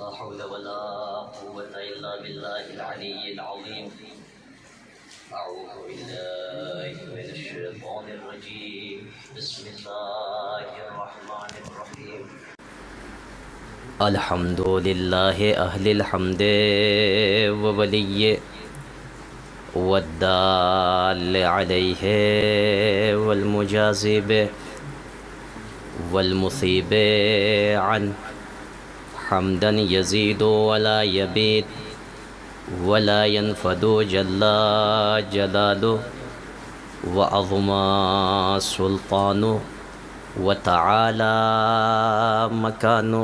لا حول ولا قوة إلا بالله العلي العظيم. أعوذ بالله من الشيطان الرجيم. بسم الله الرحمن الرحيم. الحمد لله أهل الحمد وولي والدال عليه والمجازب والمثيب عنه حمدا يزيد ولا يبيد ولا ينفد جل جلاله وعظم سلطانه وتعالى مكانه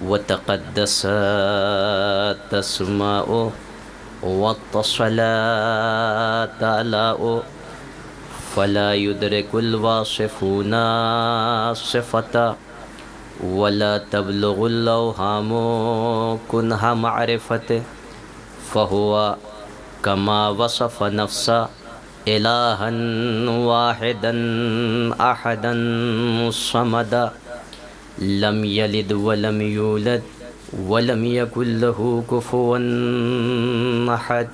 وتقدست أسماؤه واتصلت آلاؤه فلا يدرك الواصفون صفته ولا تبلغ الأوهام كنها معرفته فهو كما وصف نفسه إلها واحدا أحدا صمدا لم يلد ولم يولد ولم يكن له كفوا أحد.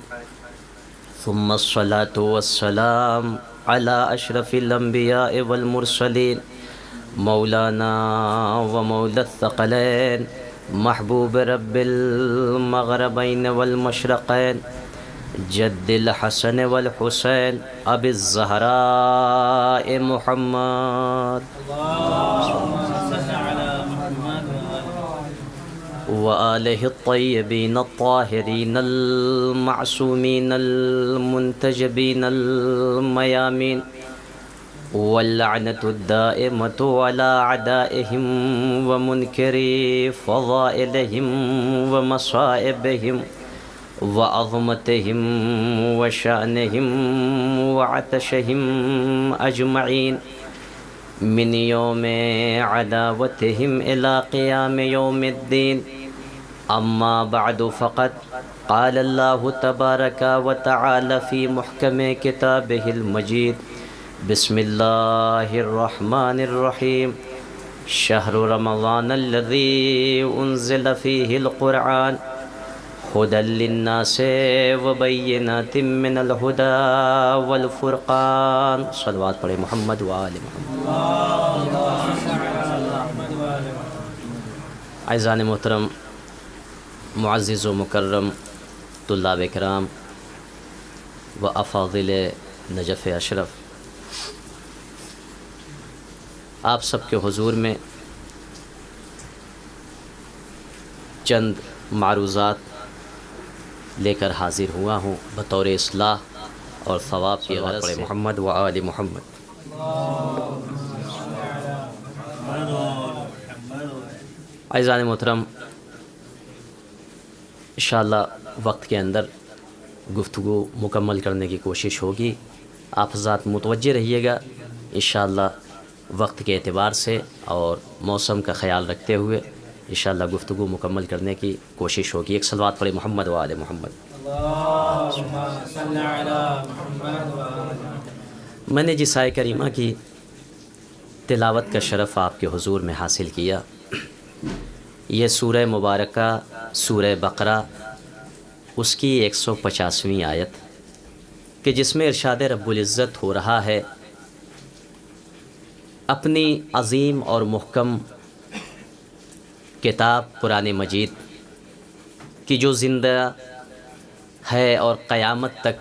ثم الصلاة والسلام على أشرف الأنبياء والمرسلين مولانا ومولى الثقلين محبوب رب المغربين والمشرقين جد الحسن والحسين أبي الزهراء محمد وآله الطيبين الطاهرين المعصومين المنتجبين الميامين واللعنة الدائمة على أعدائهم ومنكري فضائلهم ومصائبهم وعظمتهم وشأنهم وعطشهم أجمعين من يوم عداوتهم إلى قيام يوم الدين. أما بعد فقد قال الله تبارك وتعالى في محكم كتابه المجيد بسم الله الرحمن الرحيم. شهر رمضان الذي أنزل فيه القرآن هدى للناس وبينات من الهدى والفرقان. صلوات پڑھے محمد وآل محمد. اعزان محترم، معزز و مکرم طلاب کرام و افاضل نجف اشرف، آپ سب کے حضور میں چند معروضات لے کر حاضر ہوا ہوں بطور اصلاح اور ثواب کی غرض سے. محمد و آل محمد. اعزان محترم، انشاءاللہ وقت کے اندر گفتگو مکمل کرنے کی کوشش ہوگی. آپ حضرات متوجہ رہیے گا انشاءاللہ وقت کے اعتبار سے اور موسم کا خیال رکھتے ہوئے انشاءاللہ گفتگو مکمل کرنے کی کوشش ہوگی. ایک صلوات پڑھے محمد و آل محمد. میں نے جس آیت کریمہ کی تلاوت کا شرف آپ کے حضور میں حاصل کیا، یہ سورہ مبارکہ سورہ بقرہ اس کی 150ویں آیت کہ جس میں ارشاد رب العزت ہو رہا ہے اپنی عظیم اور محکم کتاب قرآن مجید کی جو زندہ ہے اور قیامت تک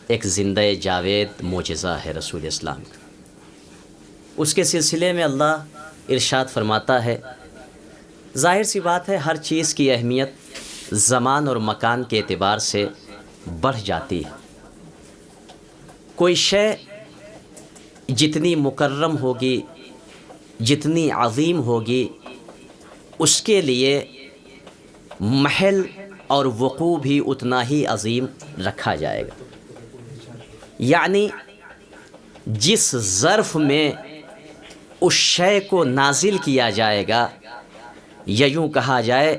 ایک زندہ جاوید معجزہ ہے رسول اسلام کا، اس کے سلسلے میں اللہ ارشاد فرماتا ہے ظاہر سی بات ہے ہر چیز کی اہمیت زمان اور مکان کے اعتبار سے بڑھ جاتی ہے. کوئی شے جتنی مکرم ہوگی، جتنی عظیم ہوگی، اس کے لیے محل اور وقوع بھی اتنا ہی عظیم رکھا جائے گا. یعنی جس ظرف میں اس شے کو نازل کیا جائے گا، یا یوں کہا جائے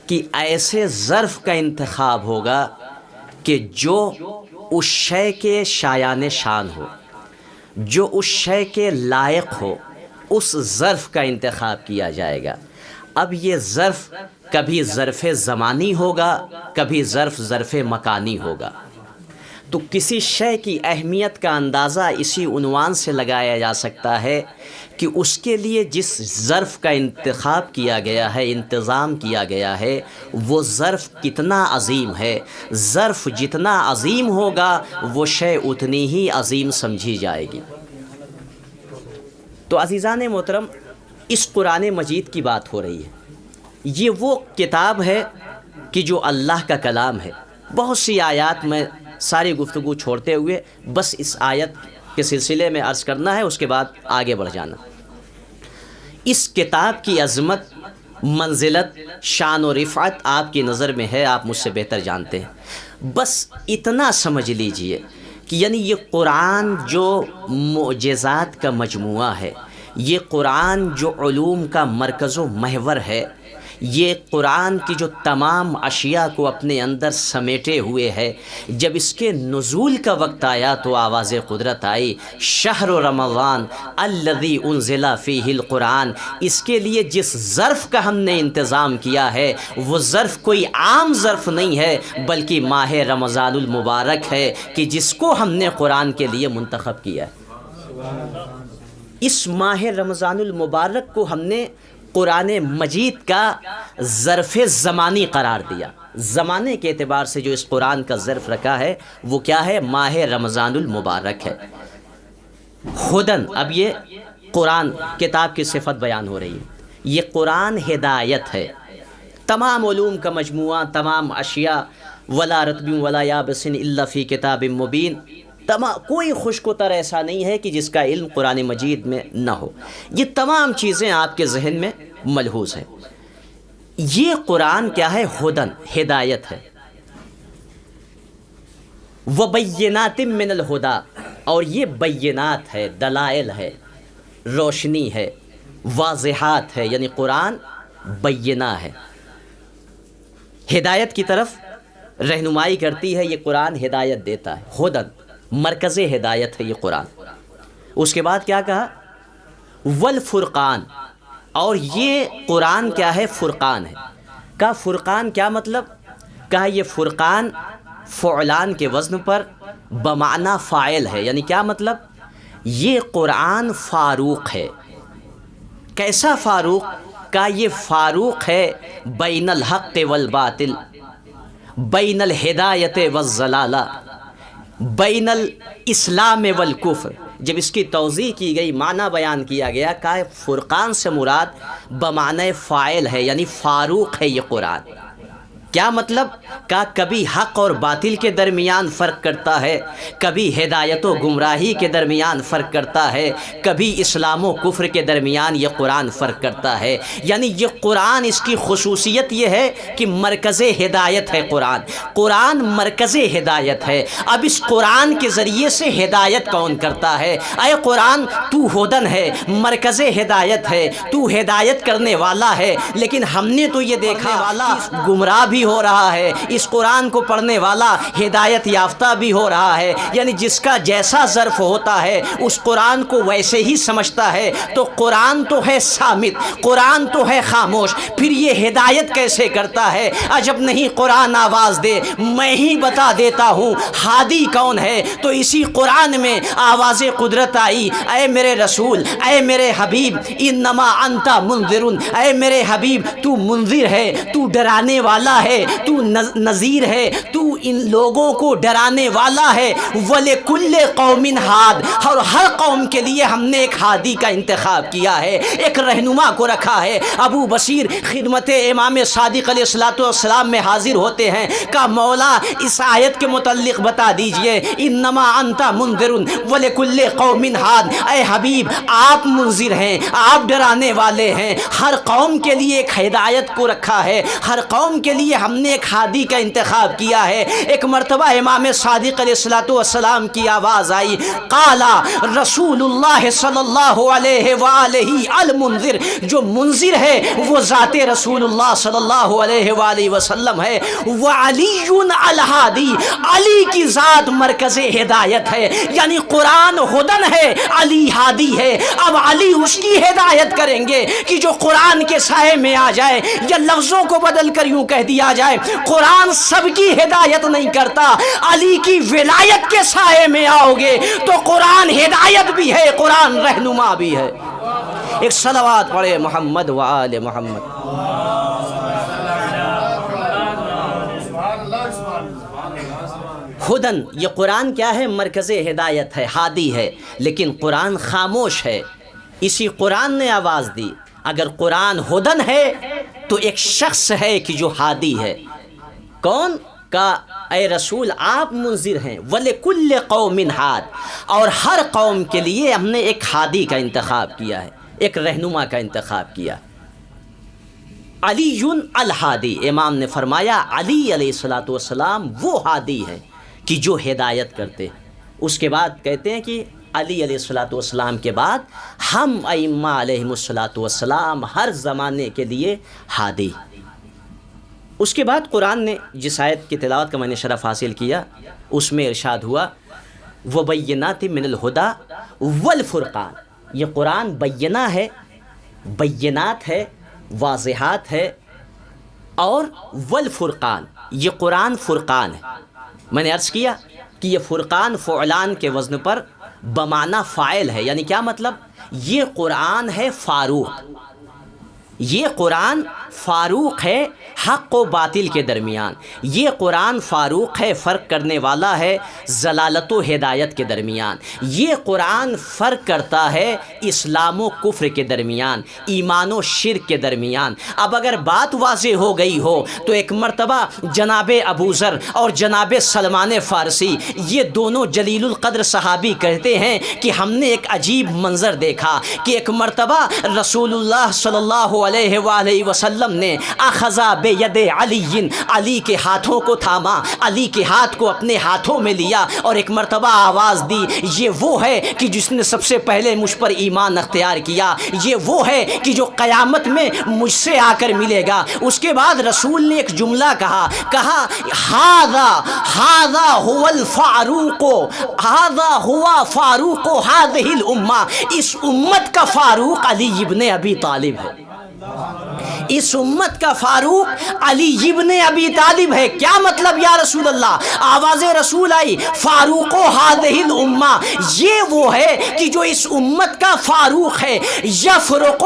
کہ ایسے ظرف کا انتخاب ہوگا کہ جو اس شے کے شایان شان ہو، جو اس شے کے لائق ہو، اس ظرف کا انتخاب کیا جائے گا. اب یہ ظرف کبھی ظرف زمانی ہوگا، کبھی ظرف مکانی ہوگا. تو کسی شے کی اہمیت کا اندازہ اسی عنوان سے لگایا جا سکتا ہے کہ اس کے لیے جس ظرف کا انتخاب کیا گیا ہے، انتظام کیا گیا ہے، وہ ظرف کتنا عظیم ہے. ظرف جتنا عظیم ہوگا وہ شے اتنی ہی عظیم سمجھی جائے گی. تو عزیزان محترم، اس قرآن مجید کی بات ہو رہی ہے. یہ وہ کتاب ہے کہ جو اللہ کا کلام ہے. بہت سی آیات میں ساری گفتگو چھوڑتے ہوئے بس اس آیت کے سلسلے میں عرض کرنا ہے، اس کے بعد آگے بڑھ جانا. اس کتاب کی عظمت، منزلت، شان و رفعت آپ کی نظر میں ہے، آپ مجھ سے بہتر جانتے ہیں. بس اتنا سمجھ لیجئے کہ یعنی یہ قرآن جو معجزات کا مجموعہ ہے، یہ قرآن جو علوم کا مرکز و محور ہے، یہ قرآن کی جو تمام اشیاء کو اپنے اندر سمیٹے ہوئے ہے، جب اس کے نزول کا وقت آیا تو آواز قدرت آئی، شہر رمضان الذی انزل فیہ القرآن. اس کے لیے جس ظرف کا ہم نے انتظام کیا ہے وہ ظرف کوئی عام ظرف نہیں ہے، بلکہ ماہ رمضان المبارک ہے کہ جس کو ہم نے قرآن کے لیے منتخب کیا ہے. اس ماہ رمضان المبارک کو ہم نے قرآن مجید کا ظرف زمانی قرار دیا. زمانے کے اعتبار سے جو اس قرآن کا ظرف رکھا ہے وہ کیا ہے؟ ماہ رمضان المبارک ہے. ہدن، اب یہ قرآن کتاب کی صفت بیان ہو رہی ہے. یہ قرآن ہدایت ہے، تمام علوم کا مجموعہ، تمام اشیاء، ولا رطب ولا یابس الا فی کتاب مبین. کوئی خشک و تر ایسا نہیں ہے کہ جس کا علم قرآن مجید میں نہ ہو. یہ تمام چیزیں آپ کے ذہن میں ملحوظ ہیں. یہ قرآن کیا ہے؟ ہدن، ہدایت ہے. وبینات من الہدا، اور یہ بینات ہے، دلائل ہے، روشنی ہے، واضحات ہے. یعنی قرآن بینہ ہے، ہدایت کی طرف رہنمائی کرتی ہے. یہ قرآن ہدایت دیتا ہے. ہدن، مرکز ہدایت ہے یہ قرآن. اس کے بعد کیا کہا؟ والفرقان، اور یہ قرآن کیا ہے؟ فرقان ہے. کہا فرقان کیا مطلب؟ کہا یہ فرقان فعلان کے وزن پر بمعنی فاعل ہے. یعنی کیا مطلب؟ یہ قرآن فاروق ہے. کیسا فاروق؟ کہا یہ فاروق ہے بین الحق والباطل، بین الہدایت والضلالہ، بین الاسلام والکفر. جب اس کی توضیح کی گئی، معنی بیان کیا گیا، کہ فرقان سے مراد بمعنی فاعل ہے، یعنی فاروق ہے یہ قرآن. کیا مطلب؟ کہ کبھی حق اور باطل کے درمیان فرق کرتا ہے، کبھی ہدایت و گمراہی کے درمیان فرق کرتا ہے، کبھی اسلام و کفر کے درمیان یہ قرآن فرق کرتا ہے. یعنی یہ قرآن، اس کی خصوصیت یہ ہے کہ مرکز ہدایت ہے. قرآن مرکز ہدایت ہے. اب اس قرآن کے ذریعے سے ہدایت کون کرتا ہے؟ اے قرآن، تو ہدن ہے، مرکز ہدایت ہے، تو ہدایت کرنے والا ہے. لیکن ہم نے تو یہ دیکھا والا گمراہ بھی ہو رہا ہے، اس قرآن کو پڑھنے والا ہدایت یافتہ بھی ہو رہا ہے. یعنی جس کا جیسا ظرف ہوتا ہے اس قرآن کو ویسے ہی سمجھتا ہے. تو قرآن تو ہے صامت، قرآن تو ہے خاموش، پھر یہ ہدایت کیسے کرتا ہے؟ عجب نہیں قرآن آواز دے، میں ہی بتا دیتا ہوں ہادی کون ہے. تو اسی قرآن میں آواز قدرت آئی، اے میرے رسول، اے میرے حبیب، انما انت منذر، اے میرے حبیب تو منذر ہے، تو ڈرانے والا ہے، تو نذیر ہے، تو ان لوگوں کو ڈرانے والا ہے. وَلِكُلِّ قَوْمٍ ہاد، اور ہر قوم کے لیے ہم نے ایک ہادی کا انتخاب کیا ہے، ایک رہنما کو رکھا ہے. ابو بصیر خدمت امام صادق علیہ السلام میں حاضر ہوتے ہیں. کہ مولا اس آیت کے متعلق بتا دیجئے، انما انت منذر وَلِكُلِّ قَوْمٍ ہاد. اے حبیب، آپ منذر ہیں، آپ ڈرانے والے ہیں. ہر قوم کے لیے ایک ہدایت کو رکھا ہے، ہر قوم کے لیے ہم نے ایک ہادی کا انتخاب کیا ہے۔ ایک مرتبہ امام صادق علیہ الصلوۃ والسلام کی آواز آئی، قالا رسول اللہ صلی اللہ علیہ وآلہ المنذر، جو منذر ہے وہ ذات رسول اللہ صلی اللہ علیہ وآلہ وسلم ہے، وعلی الہادی، علی کی ذات مرکز ہدایت ہے، یعنی قرآن ہدن ہے، علی ہادی ہے۔ اب علی اس کی ہدایت کریں گے کہ جو قرآن کے سائے میں آ جائے، یا لفظوں کو بدل کر یوں کہہ دیا جائے قرآن سب کی ہدایت نہیں کرتا، علی کی ولایت کے سائے میں آؤ گے تو قرآن ہدایت بھی ہے، قرآن رہنما بھی ہے۔ ایک صلوات پڑھے محمد و آل محمد۔ ہدن، یہ قرآن کیا ہے؟ مرکز ہدایت ہے، ہادی ہے، لیکن قرآن خاموش ہے، اسی قرآن نے آواز دی۔ اگر قرآن ہدن ہے تو ایک شخص ہے کہ جو ہادی ہے، کون؟ کا اے رسول آپ منذر ہیں، وَلِكُلِّ قَوْمٍ ہاد، اور ہر قوم کے لیے ہم نے ایک ہادی کا انتخاب کیا ہے، ایک رہنما کا انتخاب کیا۔ علی الہادی، امام نے فرمایا علی علیہ الصلوۃ والسلام وہ ہادی ہیں کہ جو ہدایت کرتے۔ اس کے بعد کہتے ہیں کہ علی علیہ الصلوۃ والسلام کے بعد ہم ائمہ علیہم الصلوۃ والسلام ہر زمانے کے لیے ہادی۔ اس کے بعد قرآن نے جس آیت کی تلاوت کا میں نے شرف حاصل کیا، اس میں ارشاد ہوا وَبَيِّنَاتٍ مِّنَ الْهُدَى وَالْفُرْقَانِ، یہ قرآن بینہ ہے، بینات ہے، واضحات ہے، اور والفرقان، یہ قرآن فرقان ہے۔ میں نے عرض کیا کہ یہ فرقان فعلان کے وزن پر بمعنی فاعل ہے، یعنی کیا مطلب؟ یہ قرآن ہے فاروق، یہ قرآن فاروق ہے حق و باطل کے درمیان، یہ قرآن فاروق ہے فرق کرنے والا ہے ضلالت و ہدایت کے درمیان، یہ قرآن فرق کرتا ہے اسلام و کفر کے درمیان، ایمان و شرک کے درمیان۔ اب اگر بات واضح ہو گئی ہو تو ایک مرتبہ جناب ابو ذر اور جناب سلمان فارسی، یہ دونوں جلیل القدر صحابی کہتے ہیں کہ ہم نے ایک عجیب منظر دیکھا کہ ایک مرتبہ رسول اللہ صلی اللہ علیہ وآلہ وسلم نے اخذا بید علی، علی کے ہاتھوں کو تھاما، علی کے ہاتھ کو اپنے ہاتھوں میں لیا اور ایک مرتبہ آواز دی، یہ وہ ہے کہ جس نے سب سے پہلے مجھ پر ایمان اختیار کیا، یہ وہ ہے کہ جو قیامت میں مجھ سے آ کر ملے گا۔ اس کے بعد رسول نے ایک جملہ کہا ھذا هو الفاروق، ھذا هو فاروق هذه الامہ، اس امت کا فاروق علی ابن ابی طالب ہے، اس امت کا فاروق علی ابن ابی طالب ہے۔ کیا مطلب یا رسول اللہ؟ آواز رسول آئی فاروق هذه الامہ، یہ وہ ہے کہ جو اس امت کا فاروق ہے، یفرق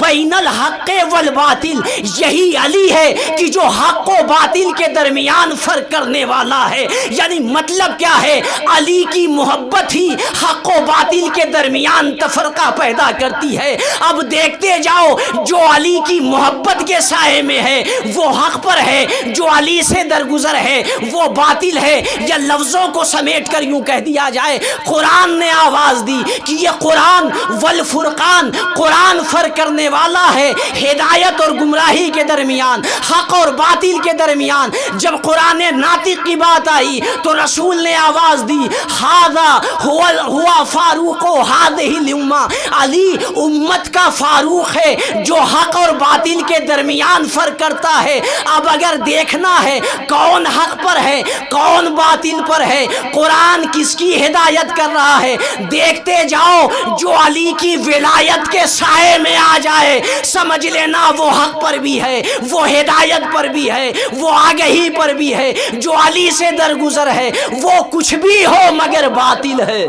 بین الحق والباطل، یہی علی ہے کہ جو حق و باطل کے درمیان فرق کرنے والا ہے۔ یعنی مطلب کیا ہے؟ علی کی محبت ہی حق و باطل کے درمیان تفرقہ پیدا کرتی ہے۔ اب دیکھتے جاؤ، جو علی کی محبت کے سائے میں ہے وہ حق پر ہے، جو علی سے درگزر ہے وہ باطل ہے۔ یا لفظوں کو سمیٹ کر یوں کہہ دیا جائے، قرآن نے آواز دی کہ یہ قرآن والفرقان، قرآن فرق کرنے والا ہے ہدایت اور گمراہی کے درمیان، حق اور باطل کے درمیان۔ جب قرآن ناطق کی بات آئی تو رسول نے آواز دی ھذا ہوا فاروق ھذہ الامہ، علی امت کا فاروق ہے جو حق اور باطل کے درمیان فرق کرتا ہے۔ اب اگر دیکھنا ہے کون حق پر ہے کون باطل پر ہے، قرآن کس کی ہدایت کر رہا ہے، دیکھتے جاؤ۔ جو علی کی ولایت کے سائے میں آ جائے سمجھ لینا وہ حق پر بھی ہے، وہ ہدایت پر بھی ہے، وہ آگہی پر بھی ہے۔ جو علی سے درگزر ہے وہ کچھ بھی ہو مگر باطل ہے۔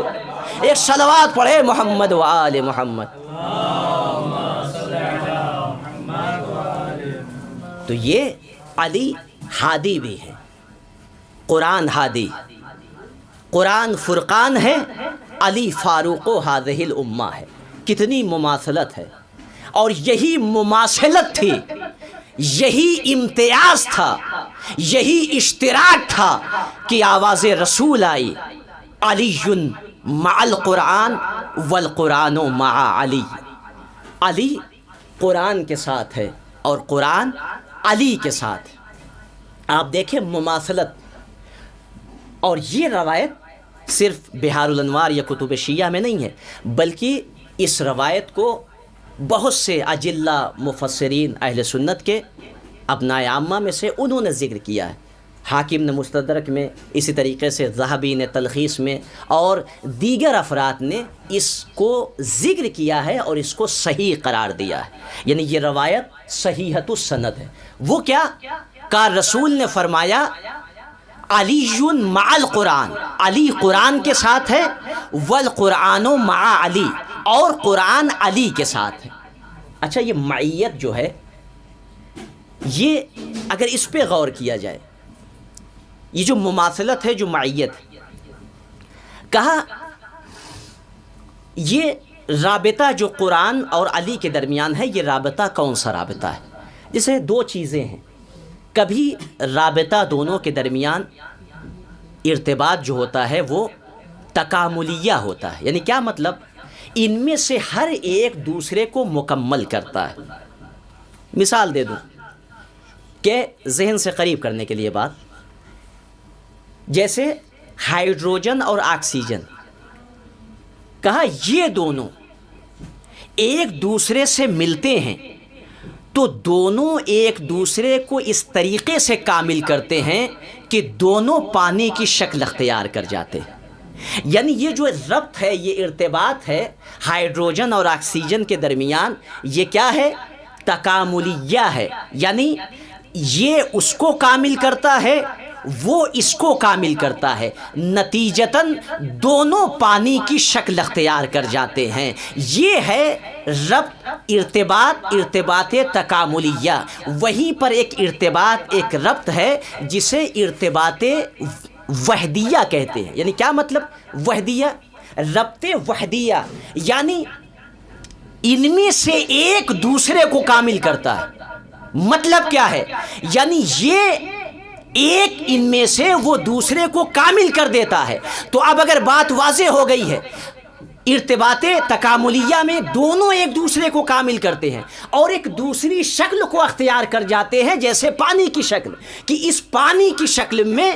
ایک صلوات پڑھے محمد و آل محمد۔ تو یہ علی ہادی بھی ہے، قرآن ہادی، قرآن فرقان ہے، علی فاروق و ھذہ الامہ ہے۔ کتنی مماثلت ہے، اور یہی مماثلت تھی، یہی امتیاز تھا، یہی اشتراک تھا کہ آواز رسول آئی علی مع القرآن والقرآن مع علی، علی قرآن کے ساتھ ہے اور قرآن علی کے ساتھ۔ آپ دیکھیں مماثلت، اور یہ روایت صرف بہار الانوار یا کتب شیعہ میں نہیں ہے، بلکہ اس روایت کو بہت سے اجلہ مفسرین اہل سنت کے ابناء عامہ میں سے انہوں نے ذکر کیا ہے. حاکم نے مستدرک میں، اسی طریقے سے ذہبی نے تلخیص میں، اور دیگر افراد نے اس کو ذکر کیا ہے اور اس کو صحیح قرار دیا ہے. یعنی یہ روایت صحیحۃ السند ہے. وہ کیا کہ رسول نے فرمایا علی مع القرآن، علی قرآن کے ساتھ ہے، والقرآن مع علی، اور قرآن علی کے ساتھ ہے. اچھا، یہ معیت جو ہے، یہ اگر اس پہ غور کیا جائے، یہ جو مماثلت ہے، جو معیت ہے، کہا یہ رابطہ جو قرآن اور علی کے درمیان ہے، یہ رابطہ کون سا رابطہ ہے؟ جیسے دو چیزیں ہیں، کبھی رابطہ دونوں کے درمیان ارتباط جو ہوتا ہے وہ تکاملیہ ہوتا ہے. یعنی کیا مطلب؟ ان میں سے ہر ایک دوسرے کو مکمل کرتا ہے. مثال دے دوں کہ ذہن سے قریب کرنے کے لیے بات، جیسے ہائیڈروجن اور آکسیجن، کہا یہ دونوں ایک دوسرے سے ملتے ہیں تو دونوں ایک دوسرے کو اس طریقے سے کامل کرتے ہیں کہ دونوں پانی کی شکل اختیار کر جاتے ہیں. یعنی یہ جو ربط ہے، یہ ارتباط ہے ہائیڈروجن اور آکسیجن کے درمیان، یہ کیا ہے؟ تکاملیہ ہے. یعنی یہ اس کو کامل کرتا ہے، وہ اس کو کامل کرتا ہے، نتیجتاً دونوں پانی کی شکل اختیار کر جاتے ہیں. یہ ہے ربط، ارتباط تکاملیہ. وہیں پر ایک ارتباط، ایک ربط ہے جسے ارتباط وحدیہ کہتے ہیں. یعنی کیا مطلب وحدیہ؟ ربط وحدیہ یعنی ان میں سے ایک دوسرے کو کامل کرتا ہے. مطلب کیا ہے؟ یعنی یہ ایک ان میں سے وہ دوسرے کو کامل کر دیتا ہے. تو اب اگر بات واضح ہو گئی ہے، ارتباط تکاملیہ میں دونوں ایک دوسرے کو کامل کرتے ہیں اور ایک دوسری شکل کو اختیار کر جاتے ہیں، جیسے پانی کی شکل، کہ اس پانی کی شکل میں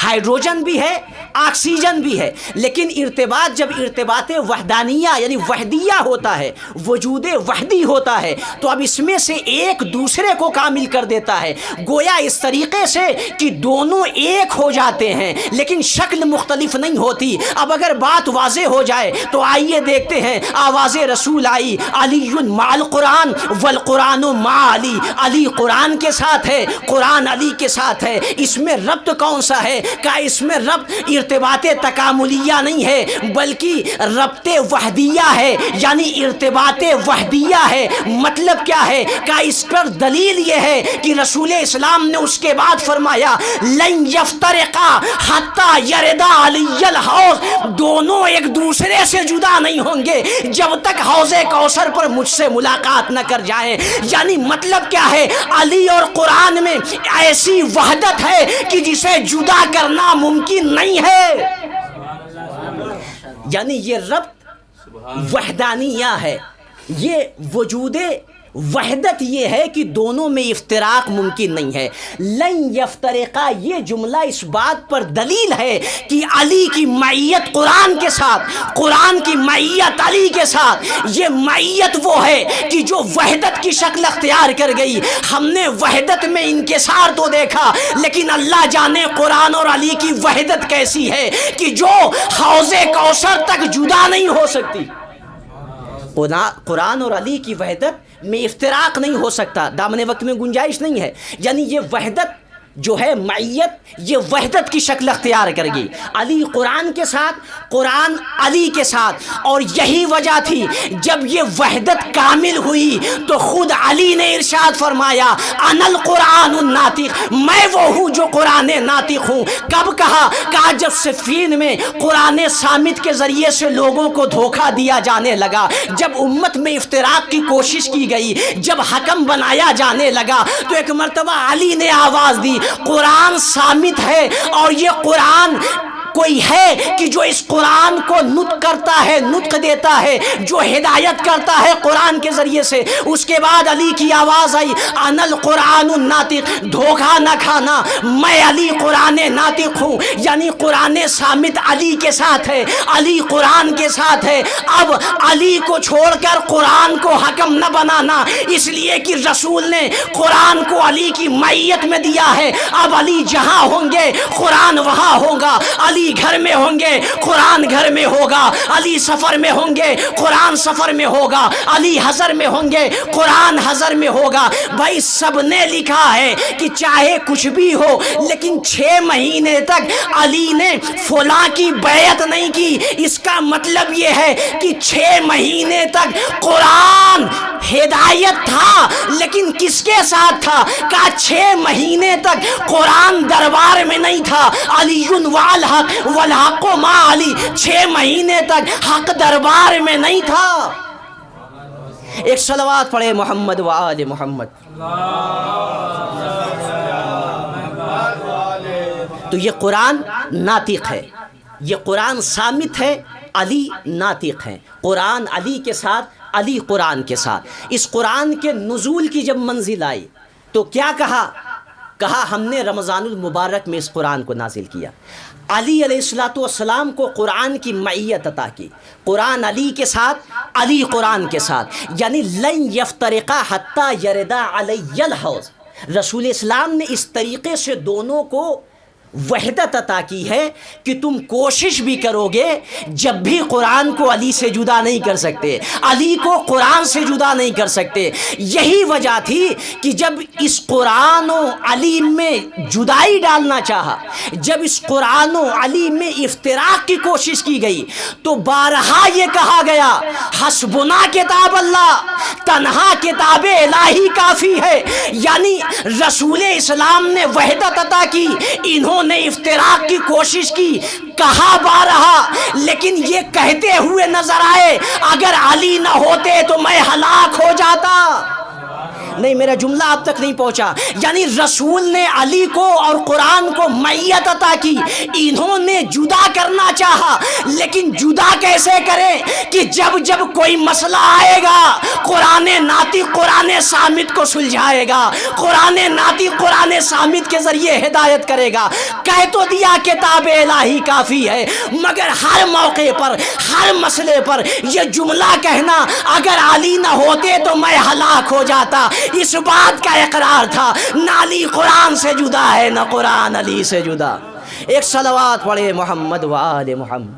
ہائیڈروجن بھی ہے، آکسیجن بھی ہے. لیکن ارتباط جب ارتباط وحدانیہ یعنی وحدیہ ہوتا ہے، وجود وحدی ہوتا ہے، تو اب اس میں سے ایک دوسرے کو کامل کر دیتا ہے، گویا اس طریقے سے کہ دونوں ایک ہو جاتے ہیں لیکن شکل مختلف نہیں ہوتی. اب اگر بات واضح ہو جائے تو آئیے دیکھتے ہیں، آواز رسول آئی علی مع القرآن والقرآن مع علی. علی قرآن کے ساتھ ہے، قرآن علی کے ساتھ ہے. اس میں ربط کون سا ہے؟ کہ اس میں ربط ارتباط تکاملیہ نہیں ہے بلکہ ربط وحدیہ ہے. یعنی ارتباط وحدیہ ہے. مطلب کیا ہے؟ کہ اس پر دلیل یہ ہے کہ رسول اسلام نے اس کے بعد فرمایا لن یفترقا حتی یردا علی الحوض. دونوں ایک دوسرے سے جدا نہیں ہوں گے جب تک حوض کوثر پر مجھ سے ملاقات نہ کر جائیں. یعنی مطلب کیا ہے؟ علی اور قرآن میں ایسی وحدت ہے کہ جسے جدا کرنا ممکن نہیں ہے. یعنی یہ ربط وحدانیہ ہے، یہ وجود وحدت یہ ہے کہ دونوں میں افتراق ممکن نہیں ہے. لن یفترقا، یہ جملہ اس بات پر دلیل ہے کہ علی کی معیت قرآن کے ساتھ، قرآن کی معیت علی کے ساتھ، یہ معیت وہ ہے کہ جو وحدت کی شکل اختیار کر گئی. ہم نے وحدت میں انکسار تو دیکھا، لیکن اللہ جانے قرآن اور علی کی وحدت کیسی ہے کہ جو حوض کوثر تک جدا نہیں ہو سکتی. قرآن اور علی کی وحدت میں افتراق نہیں ہو سکتا، دامن وقت میں گنجائش نہیں ہے. یعنی یہ وحدت جو ہے، معیت، یہ وحدت کی شکل اختیار کر گئی. علی قرآن کے ساتھ، قرآن علی کے ساتھ. اور یہی وجہ تھی جب یہ وحدت کامل ہوئی تو خود علی نے ارشاد فرمایا انا القرآن الناطق، میں وہ ہوں جو قرآن ناطق ہوں. کب کہا؟ کہا جب صفین میں قرآن صامت کے ذریعے سے لوگوں کو دھوکہ دیا جانے لگا، جب امت میں افتراق کی کوشش کی گئی، جب حکم بنایا جانے لگا، تو ایک مرتبہ علی نے آواز دی قرآن صامت ہے اور یہ قرآن کوئی ہے کہ جو اس قرآن کو نطق کرتا ہے، نطق دیتا ہے، جو ہدایت کرتا ہے قرآن کے ذریعے سے؟ اس کے بعد علی کی آواز آئی، انا القرآن الناطق، دھوکہ نہ کھانا، میں علی قرآن ناطق ہوں، یعنی قرآن صامت علی کے ساتھ ہے، علی قرآن کے ساتھ ہے۔ اب علی کو چھوڑ کر قرآن کو حکم نہ بنانا، اس لیے کہ رسول نے قرآن کو علی کی معیت میں دیا ہے۔ اب علی جہاں ہوں گے قرآن وہاں ہوگا، علی گھر میں ہوں گے قرآن گھر میں ہوگا، علی سفر میں ہوں گے قرآن سفر میں ہوگا، علی حضر میں ہوں گے قرآن حضر میں ہوگا۔ بھائی سب نے لکھا ہے کہ چاہے کچھ بھی ہو، لیکن 6 مہینے تک علی نے فلاں کی بیعت نہیں کی۔ اس کا مطلب یہ ہے کہ 6 مہینے تک قرآن ہدایت تھا، لیکن کس کے ساتھ تھا؟ کہا 6 مہینے تک قرآن دربار میں نہیں تھا، علی والحق والحق مع علی، 6 مہینے تک حق دربار میں نہیں تھا۔ ایک صلوات پڑھے محمد و آل محمد۔ تو یہ قرآن ناطق ہے، یہ قرآن صامت ہے، علی ناطق ہے۔ قرآن علی کے ساتھ، علی قرآن کے ساتھ۔ اس قرآن کے نزول کی جب منزل آئی تو کیا کہا؟ کہا ہم نے رمضان المبارک میں اس قرآن کو نازل کیا۔ علی علیہ السلام کو قرآن کی معیت عطا کی، قرآن علی کے ساتھ، علی قرآن کے ساتھ، یعنی لن یفترقا حتی یردا علی الحوض۔ رسول اسلام نے اس طریقے سے دونوں کو وحدت عطا کی ہے کہ تم کوشش بھی کرو گے جب بھی قرآن کو علی سے جدا نہیں کر سکتے، علی کو قرآن سے جدا نہیں کر سکتے۔ یہی وجہ تھی کہ جب اس قرآن و علی میں جدائی ڈالنا چاہا، جب اس قرآن و علی میں افتراق کی کوشش کی گئی، تو بارہا یہ کہا گیا حسبنا کتاب اللہ، تنہا کتاب الہی کافی ہے۔ یعنی رسول اسلام نے وحدت عطا کی، انہوں نے افتراق کی کوشش کی، کہا بارہا، لیکن یہ کہتے ہوئے نظر آئے اگر علی نہ ہوتے تو میں ہلاک ہو جاتا۔ نہیں، میرا جملہ اب تک نہیں پہنچا۔ یعنی رسول نے علی کو اور قرآن کو معیت عطا کی، انہوں نے جدا کرنا چاہا، لیکن جدا کیسے کریں کہ جب جب کوئی مسئلہ آئے گا قرآن ناطق قرآن صامت کو سلجھائے گا، قرآن ناطق قرآن صامت کے ذریعے ہدایت کرے گا۔ کہہ تو دیا کتاب الہی کافی ہے، مگر ہر موقع پر، ہر مسئلے پر یہ جملہ کہنا اگر علی نہ ہوتے تو میں ہلاک ہو جاتا، اس بات کا اقرار تھا۔ نہ علی قرآن سے جدا ہے، نہ قرآن علی سے جدا۔ ایک صلوات پڑھے محمد و آل محمد۔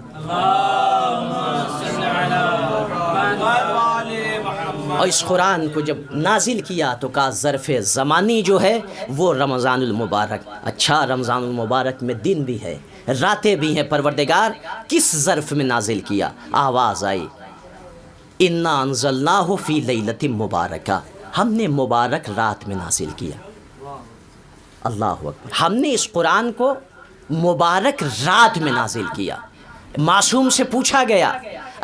اور اس قرآن کو جب نازل کیا تو کہا ظرف زمانی جو ہے وہ رمضان المبارک۔ اچھا، رمضان المبارک میں دن بھی ہے، راتیں بھی ہیں، پروردگار کس ظرف میں نازل کیا؟ آواز آئی انا انزلناہ فی لیلۃ مبارکہ، ہم نے مبارک رات میں نازل کیا۔ اللہ اکبر، ہم نے اس قرآن کو مبارک رات میں نازل کیا۔ معصوم سے پوچھا گیا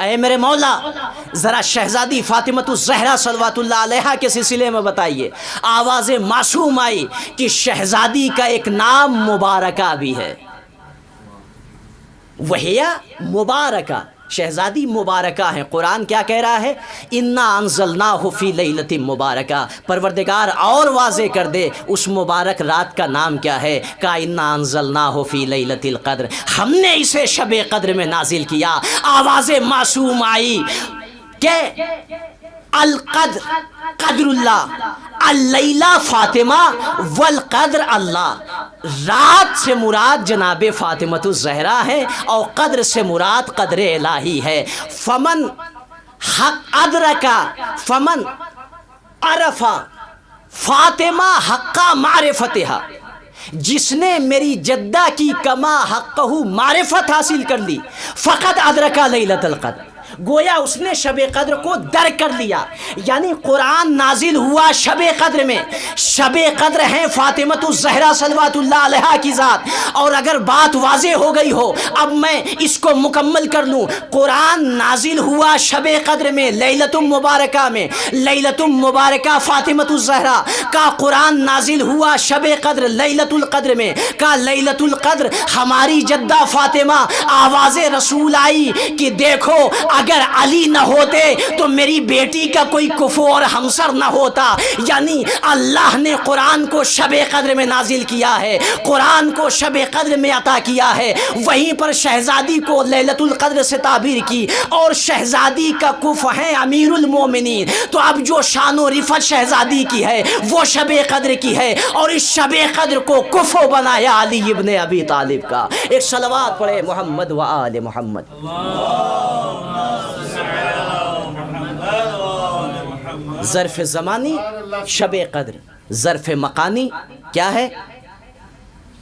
اے میرے مولا ذرا شہزادی فاطمۃ الزہرا صلوات اللہ علیہا کے سلسلے میں بتائیے۔ آواز معصوم آئی کہ شہزادی کا ایک نام مبارکہ بھی ہے، وہیا مبارکہ، شہزادی مبارکہ ہیں۔ قرآن کیا کہہ رہا ہے؟ انا انزلناہ فی لیلۃ مبارکہ۔ پروردگار اور واضح کر دے اس مبارک رات کا نام کیا ہے؟ کہا انا انزلناہ فی لیلۃ القدر، ہم نے اسے شب قدر میں نازل کیا۔ آواز معصوم آئی کہ القدر قدر اللہ، اللیلہ فاطمہ والقدر اللہ، رات سے مراد جناب فاطمۃ الزہرا ہے اور قدر سے مراد قدر الہی ہے۔ فمن حق ادرکا فمن عرفا فاطمہ حق معرفتہا، جس نے میری جدہ کی کما حقہ معرفت حاصل کر لی، فقط ادرکا لیلۃ القدر، گویا اس نے شب قدر کو درک کر لیا. یعنی قرآن نازل ہوا شب قدر میں. شب قدر ہیں فاطمۃ الزہرا صلوات اللہ علیہا کی ذات. اور اگر بات واضح ہو گئی ہو, اب میں اس کو مکمل کر لوں. قرآن نازل ہوا شب قدر میں, لیلۃ مبارکہ میں. لیلۃ مبارکہ فاطمۃ الزہرا کا قرآن نازل ہوا شب قدر لیلۃ القدر میں. کا لیلۃ القدر ہماری جدہ فاطمہ آواز رسول آئی کہ دیکھو اگر علی نہ ہوتے تو میری بیٹی کا کوئی کفو اور ہمسر نہ ہوتا. یعنی اللہ نے قرآن کو شب قدر میں نازل کیا ہے, قرآن کو شب قدر میں عطا کیا ہے. وہیں پر شہزادی کو لیلۃ القدر سے تعبیر کی, اور شہزادی کا کف ہے امیر المومنین. تو اب جو شان و رفت شہزادی کی ہے وہ شب قدر کی ہے, اور اس شب قدر کو کفو بنایا علی ابن ابی طالب کا. ایک صلوات پڑھے محمد و آل محمد. ظرف زمانی شب قدر, ظرف مکانی کیا ہے؟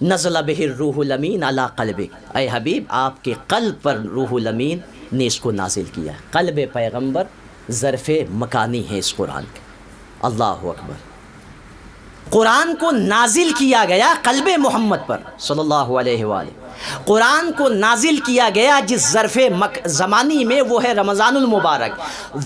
نزل بہ الروح الامین علی قلبک. اے حبیب آپ کے قلب پر روح الامین نے اس کو نازل کیا. قلب پیغمبر ظرف مکانی ہے اس قرآن کے. اللہ اکبر. قرآن کو نازل کیا گیا قلب محمد پر صلی اللہ علیہ وآلہ. قرآن کو نازل کیا گیا جس ظرف زمانی میں, وہ ہے رمضان المبارک.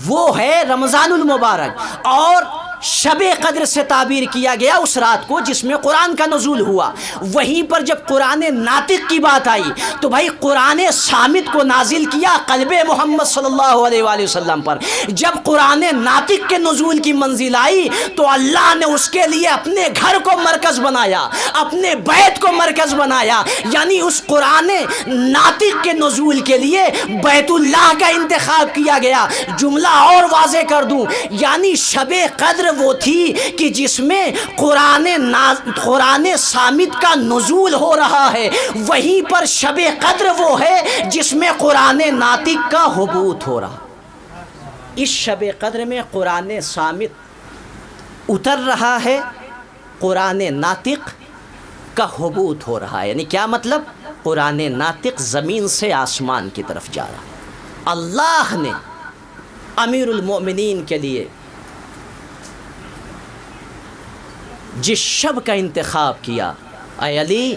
وہ ہے رمضان المبارک. اور شب قدر سے تعبیر کیا گیا اس رات کو جس میں قرآن کا نزول ہوا. وہیں پر جب قرآن ناطق کی بات آئی تو بھائی قرآن صامت کو نازل کیا قلب محمد صلی اللہ علیہ وآلہ وسلم پر. جب قرآن ناطق کے نزول کی منزل آئی تو اللہ نے اس کے لیے اپنے گھر کو مرکز بنایا, اپنے بیت کو مرکز بنایا. یعنی اس قرآن ناطق کے نزول کے لیے بیت اللہ کا انتخاب کیا گیا. جملہ اور واضح کر دوں, یعنی شب قدر وہ تھی کہ جس میں قرآن صامت کا نزول ہو رہا ہے. وہیں پر شب قدر وہ ہے جس میں قرآن ناطق کا حبوط ہو رہا. اس شب قدر میں قرآن صامت اتر رہا ہے, قرآن ناطق کا حبوط ہو رہا ہے. یعنی کیا مطلب؟ قرآن ناطق زمین سے آسمان کی طرف جا رہا ہے. اللہ نے امیر المومنین کے لیے جس شب کا انتخاب کیا, اے علی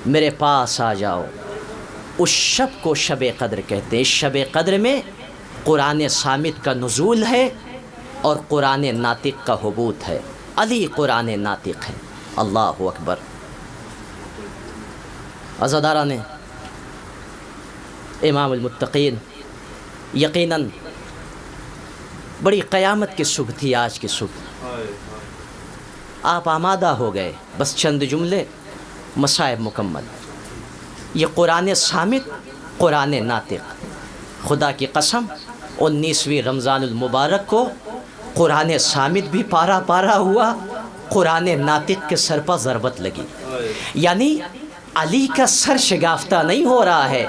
میرے پاس آ جاؤ, اس شب کو شب قدر کہتے ہیں. اس شب قدر میں قرآن صامت کا نزول ہے اور قرآن ناطق کا حبوط ہے. علی قرآن ناطق ہے. اللہ اکبر. عزاداران امام المتقین, یقیناً بڑی قیامت کی صبح تھی آج کی صبح. آپ آمادہ ہو گئے, بس چند جملے, مصائب مکمل. یہ قرآن صامت, قرآن ناطق. خدا کی قسم 19ویں رمضان المبارک کو قرآن صامت بھی پارا پارا ہوا, قرآن ناطق کے سر پر ضربت لگی. یعنی علی کا سر شگافتہ نہیں ہو رہا ہے,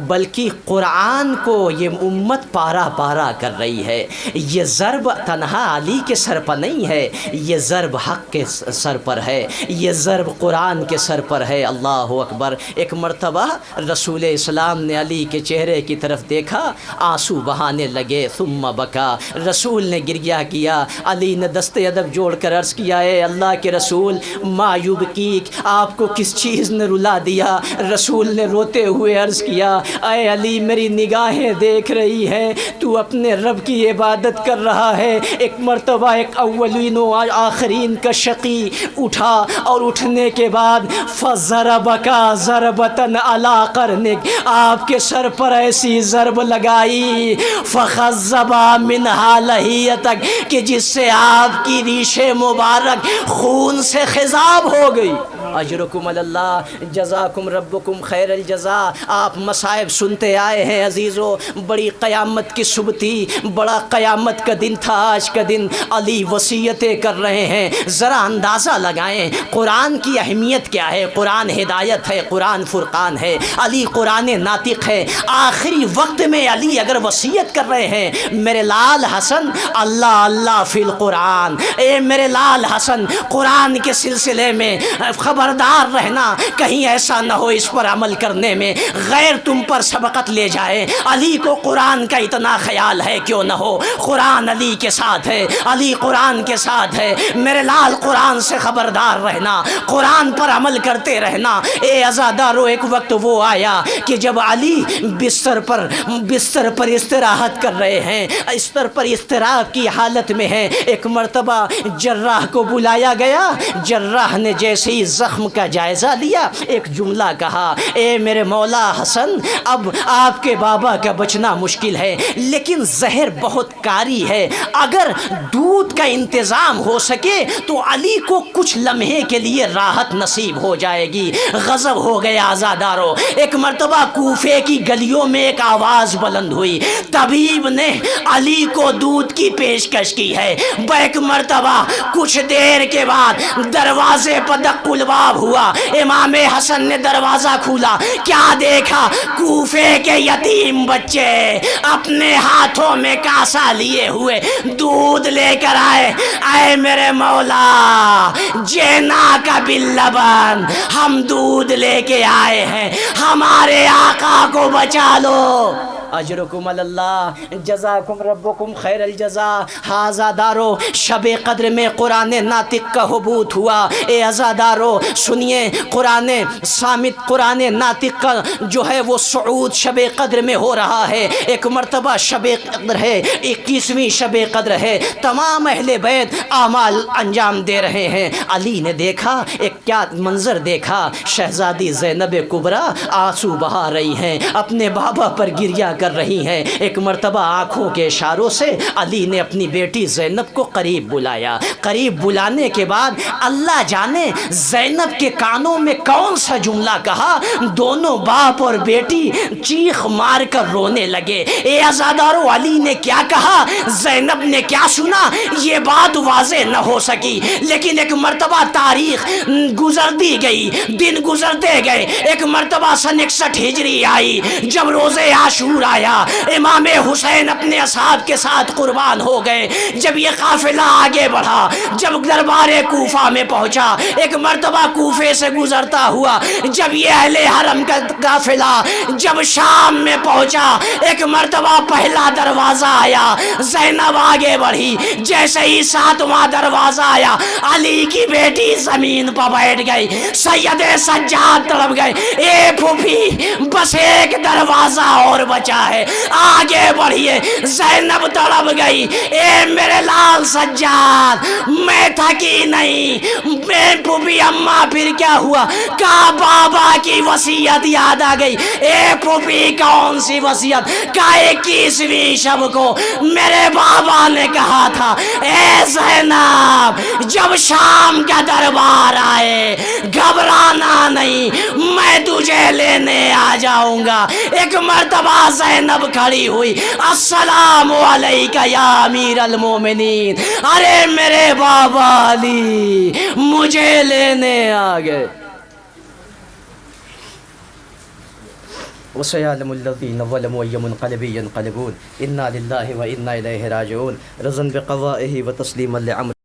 بلکہ قرآن کو یہ امت پارا پارا کر رہی ہے. یہ ضرب تنہا علی کے سر پر نہیں ہے, یہ ضرب حق کے سر پر ہے, یہ ضرب قرآن کے سر پر ہے. اللہ اکبر. ایک مرتبہ رسول اسلام نے علی کے چہرے کی طرف دیکھا, آنسو بہانے لگے. ثم بکا, رسول نے گریہ کیا. علی نے دست ادب جوڑ کر عرض کیا, اے اللہ کے رسول, ما یبکیک, آپ کو کس چیز نے رلا دیا؟ رسول نے روتے ہوئے عرض کیا, اے علی میری نگاہیں دیکھ رہی ہیں تو اپنے رب کی عبادت کر رہا ہے. ایک مرتبہ ایک اولین و آخرین کا شقی اٹھا, اور اٹھنے کے بعد فضربکا ضربتن علی قرنک, آپ کے سر پر ایسی ضرب لگائی, فخذبا منہا لحیتک, کہ جس سے آپ کی ریش مبارک خون سے خضاب ہو گئی. اجرکم اللہ, جزاکم ربکم خیر الجزا. آپ مصائب سنتے آئے ہیں عزیزو. بڑی قیامت کی صبح تھی, بڑا قیامت کا دن تھا آج کا دن. علی وصیتیں کر رہے ہیں. ذرا اندازہ لگائیں قرآن کی اہمیت کیا ہے. قرآن ہدایت ہے, قرآن فرقان ہے, علی قرآن ناطق ہے. آخری وقت میں علی اگر وصیت کر رہے ہیں, میرے لال حسن اللہ اللہ فی القرآن, اے میرے لال حسن قرآن کے سلسلے میں خبر خبردار رہنا کہیں ایسا نہ ہو اس پر عمل کرنے میں غیر تم پر سبقت لے جائے۔ علی کو قرآن کا اتنا خیال ہے کیوں نہ ہو، قرآن علی کے ساتھ ہے، علی قرآن کے ساتھ ہے۔ میرے لال قرآن سے خبردار رہنا، قرآن پر عمل کرتے رہنا۔ اے عزادارو، ایک وقت وہ آیا کہ جب علی بستر پر استراحت کر رہے ہیں، بستر پر استراحت کی حالت میں ہیں، ایک مرتبہ جراح کو بلایا گیا۔ جراح نے جیسے ہی زخم کا جائزہ لیا ایک جملہ کہا، اے میرے مولا حسن، اب آپ کے بابا کا بچنا مشکل ہے، لیکن زہر بہت کاری ہے، اگر دودھ کا انتظام ہو سکے تو علی کو کچھ لمحے کے لیے راحت نصیب ہو جائے گی۔ غضب ہو گیا عزادارو۔ ایک مرتبہ کوفے کی گلیوں میں ایک آواز بلند ہوئی، طبیب نے علی کو دودھ کی پیشکش کی ہے۔ ایک مرتبہ کچھ دیر کے بعد دروازے پر دق الباب ہوا، امام حسن نے دروازہ کھولا، کیا دیکھا؟ کوفے کے یتیم بچے اپنے ہاتھوں میں کاسا لیے ہوئے دودھ لے کر آئے۔ اے میرے مولا، جینا کا باللبن، ہم دودھ لے کے آئے ہیں، ہمارے آقا کو بچا لو۔ اجرکم اللہ، جزاکم ربکم خیر الجزا۔ عزادارو، شب قدر میں قرآن ناطق کا حبوط ہوا۔ اے عزادارو سنیے، قرآن صامت، قرآن ناطق کا جو ہے وہ صعود شب قدر میں ہو رہا ہے۔ ایک مرتبہ شب قدر ہے، 21ویں شب قدر ہے، تمام اہل بیت اعمال انجام دے رہے ہیں۔ علی نے دیکھا ایک کیا منظر دیکھا، شہزادی زینب کبریٰ آنسو بہا رہی ہیں، اپنے بابا پر گریہ کر رہی ہیں۔ ایک مرتبہ آنکھوں کے اشاروں سے علی نے اپنی بیٹی زینب کو قریب بلایا۔ قریب بلانے کے بعد اللہ جانے زینب کے کانوں میں کون سا جملہ کہا، دونوں باپ اور بیٹی چیخ مار کر رونے لگے۔ اے عزادارو، علی نے کیا کہا، زینب نے کیا سنا، یہ بات واضح نہ ہو سکی، لیکن ایک مرتبہ تاریخ گزرتی گئی، دن گزرتے گئے۔ ایک مرتبہ سن 61 ہجری آئی، جب روز عاشور آیا، امام حسین اپنے اصحاب کے ساتھ قربان ہو گئے۔ جب یہ قافلہ آگے بڑھا، جب دربار کوفہ میں پہنچا، ایک مرتبہ کوفے سے گزرتا ہوا، جب یہ اہل حرم کا قافلہ جب شام میں پہنچا، ایک مرتبہ پہلا دروازہ آیا، زینب آگے بڑھی، جیسے ہی 7واں دروازہ آیا، علی کی بیٹی زمین پر بیٹھ گئی۔ سید سجاد تڑپ گئے، اے پھوپھی، بس ایک دروازہ اور بچا ہے، آگے بڑھیے۔ زینب تڑپ گئی، اے میرے لال سجاد، میں تھکی نہیں، میں پھوپھی اماں پھر کیا ہوا؟ کہا بابا کی وصیت یاد آ گئی۔ اے پھوپھی کون سی وصیت؟ کہا 21ویں شب کو میرے بابا نے کہا تھا، اے زینب، جب شام کا دربار آئے گھبرانا نہیں، میں تجھے لینے آ جاؤں گا۔ ایک مرتبہ زینب کھڑی ہوئی، السلام علیکہ یا امیر المومنین، ارے میرے بابا علی مجھے لینے آ گئے۔ وَسَيَعْلَمُ الَّذِينَ ظَلَمُوا أَيَّ مُنقَلِبٍ يَنقَلِبُونَ إِنَّا لِلَّهِ وَإِنَّا إِلَيْهِ رَاجِعُونَ رضا بقضائه وتسليما لأمره